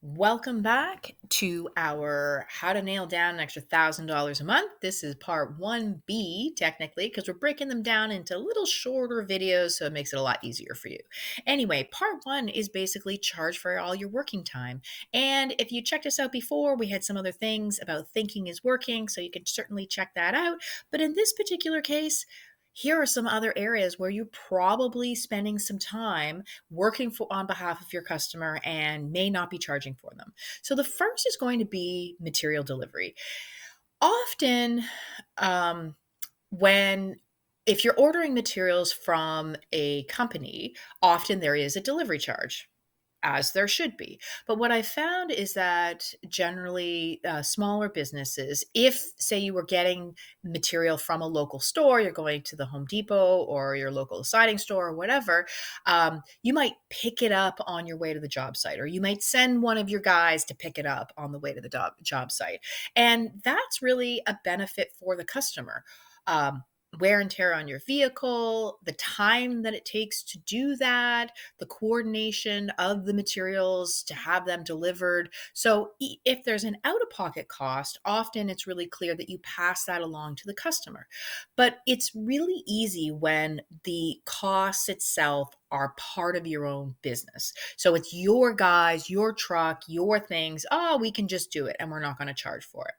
Welcome back to our How to Nail Down an Extra $1,000 a Month. This is part 1B, technically, because we're breaking them down into little shorter videos, so it makes it a lot easier for you. Anyway, part one is basically charge for all your working time. And if you checked us out before, we had some other things about thinking is working, so you can certainly check that out. But in this particular case, here are some other areas where you're probably spending some time working on behalf of your customer and may not be charging for them. So the first is going to be material delivery. Often, um, when if you're ordering materials from a company, often there is a delivery charge, as there should be. But what I found is that generally, smaller businesses, if say you were getting material from a local store, you're going to the Home Depot or your local siding store or whatever, you might pick it up on your way to the job site, or you might send one of your guys to pick it up on the way to the job site. And that's really a benefit for the customer. Wear and tear on your vehicle, the time that it takes to do that, the coordination of the materials to have them delivered. So if there's an out of pocket cost, often it's really clear that you pass that along to the customer. But it's really easy when the costs itself are part of your own business. So it's your guys, your truck, your things. Oh, we can just do it and we're not going to charge for it.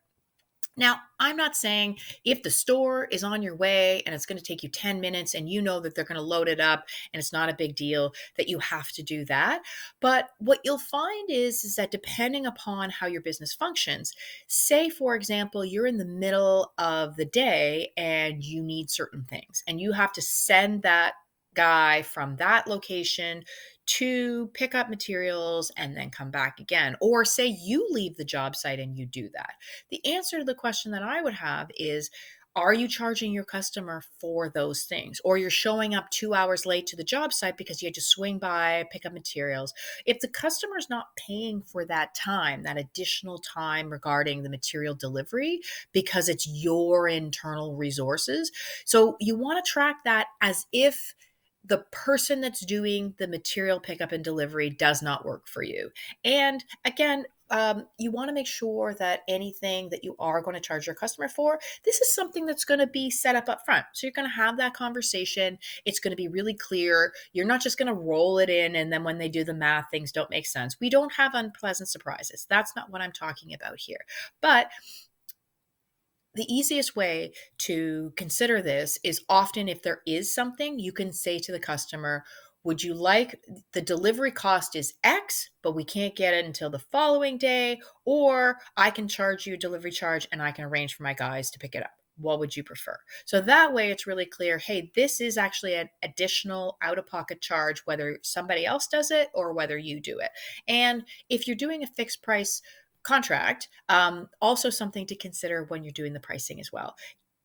Now, I'm not saying if the store is on your way and it's going to take you 10 minutes and you know that they're going to load it up and it's not a big deal that you have to do that. But what you'll find is that depending upon how your business functions, say, for example, you're in the middle of the day and you need certain things and you have to send that guy from that location to pick up materials and then come back again. Or say you leave the job site and you do that. The answer to the question that I would have is, are you charging your customer for those things? Or you're showing up 2 hours late to the job site because you had to swing by, pick up materials. If the customer's not paying for that time, that additional time regarding the material delivery, because it's your internal resources. So you want to track that as if the person that's doing the material pickup and delivery does not work for you. And again, you want to make sure that anything that you are going to charge your customer for, this is something that's going to be set up front. So you're going to have that conversation. It's going to be really clear. You're not just going to roll it in and then when they do the math, things don't make sense. We don't have unpleasant surprises. That's not what I'm talking about here. But the easiest way to consider this is often if there is something, you can say to the customer, would you like the delivery cost is X, but we can't get it until the following day, or I can charge you a delivery charge and I can arrange for my guys to pick it up. What would you prefer? So that way it's really clear, hey, this is actually an additional out of pocket charge, whether somebody else does it or whether you do it. And if you're doing a fixed price contract, also something to consider when you're doing the pricing as well.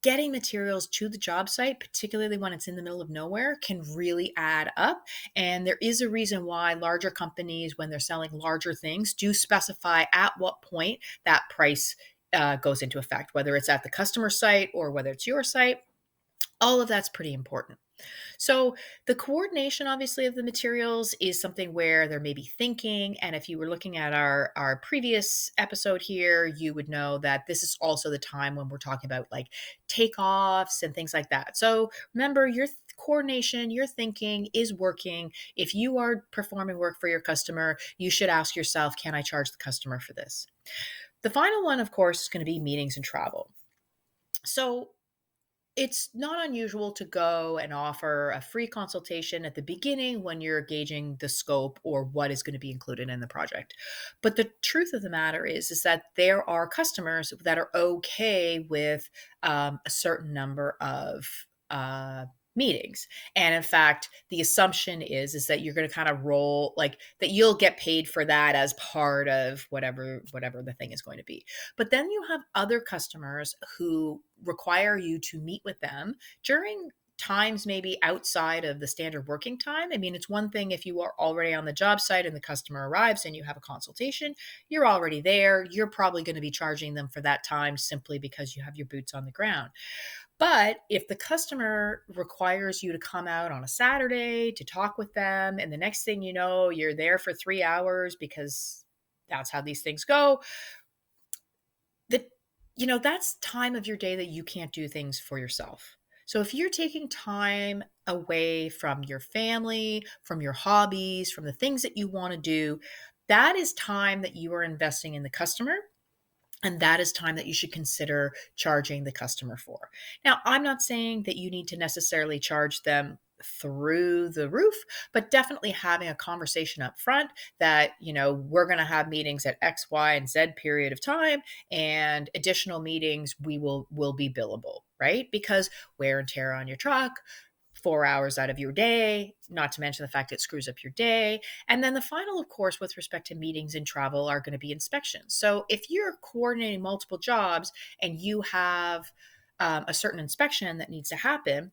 Getting materials to the job site, particularly when it's in the middle of nowhere, can really add up. And there is a reason why larger companies, when they're selling larger things, do specify at what point that price goes into effect, whether it's at the customer site or whether it's your site. All of that's pretty important. So the coordination, obviously, of the materials is something where there may be thinking. And if you were looking at our previous episode here, you would know that this is also the time when we're talking about like takeoffs and things like that. So remember, your coordination, your thinking is working. If you are performing work for your customer, you should ask yourself, can I charge the customer for this? The final one, of course, is going to be meetings and travel. So it's not unusual to go and offer a free consultation at the beginning when you're gauging the scope or what is going to be included in the project. But the truth of the matter is that there are customers that are okay with a certain number of meetings. And in fact, the assumption is that you're going to kind of roll like that you'll get paid for that as part of whatever the thing is going to be. But then you have other customers who require you to meet with them during times maybe outside of the standard working time. I mean, it's one thing if you are already on the job site and the customer arrives and you have a consultation, you're already there. You're probably going to be charging them for that time simply because you have your boots on the ground. But if the customer requires you to come out on a Saturday to talk with them, and the next thing you know, you're there for 3 hours because That's how these things go. The that's time of your day that you can't do things for yourself. So if you're taking time away from your family, from your hobbies, from the things that you want to do, that is time that you are investing in the customer. And that is time that you should consider charging the customer for. Now, I'm not saying that you need to necessarily charge them through the roof, but definitely having a conversation up front that, we're going to have meetings at X, Y, and Z period of time, and additional meetings we will be billable, right? Because wear and tear on your truck, 4 hours out of your day, not to mention the fact it screws up your day. And then the final, of course, with respect to meetings and travel, are going to be inspections. So if you're coordinating multiple jobs and you have a certain inspection that needs to happen,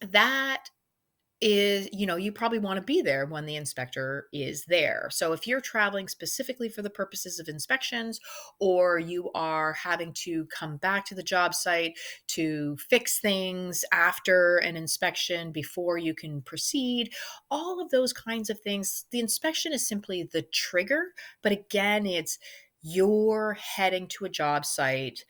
that is, you probably want to be there when the inspector is there. So if you're traveling specifically for the purposes of inspections, or you are having to come back to the job site to fix things after an inspection before you can proceed, all of those kinds of things, the inspection is simply the trigger. But again, it's you're heading to a job site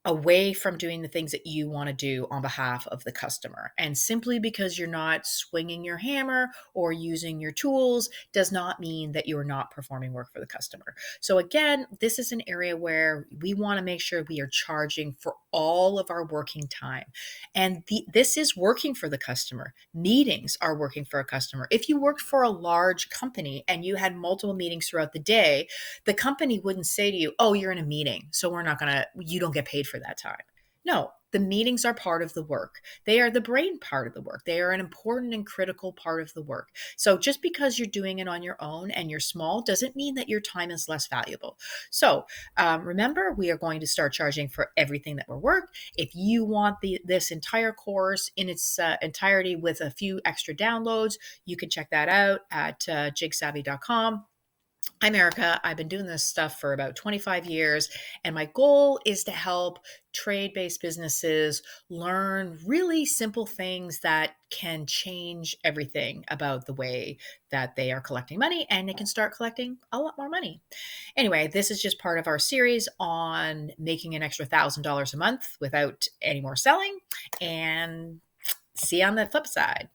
away from doing the things that you want to do on behalf of the customer. And simply because you're not swinging your hammer or using your tools does not mean that you're not performing work for the customer. So again, this is an area where we want to make sure we are charging for all of our working time. And this is working for the customer. Meetings are working for a customer. If you worked for a large company and you had multiple meetings throughout the day, the company wouldn't say to you, "Oh, you're in a meeting, so you don't get paid for that time." No, the meetings are part of the work. They are the brain part of the work. They are an important and critical part of the work. So just because you're doing it on your own and you're small doesn't mean that your time is less valuable. So remember, we are going to start charging for everything that we're work. If you want this entire course in its entirety with a few extra downloads, you can check that out at jigsavvy.com. I'm Erica. I've been doing this stuff for about 25 years, and my goal is to help trade based businesses learn really simple things that can change everything about the way that they are collecting money, and they can start collecting a lot more money. Anyway, this is just part of our series on making an extra $1,000 a month without any more selling, and see you on the flip side.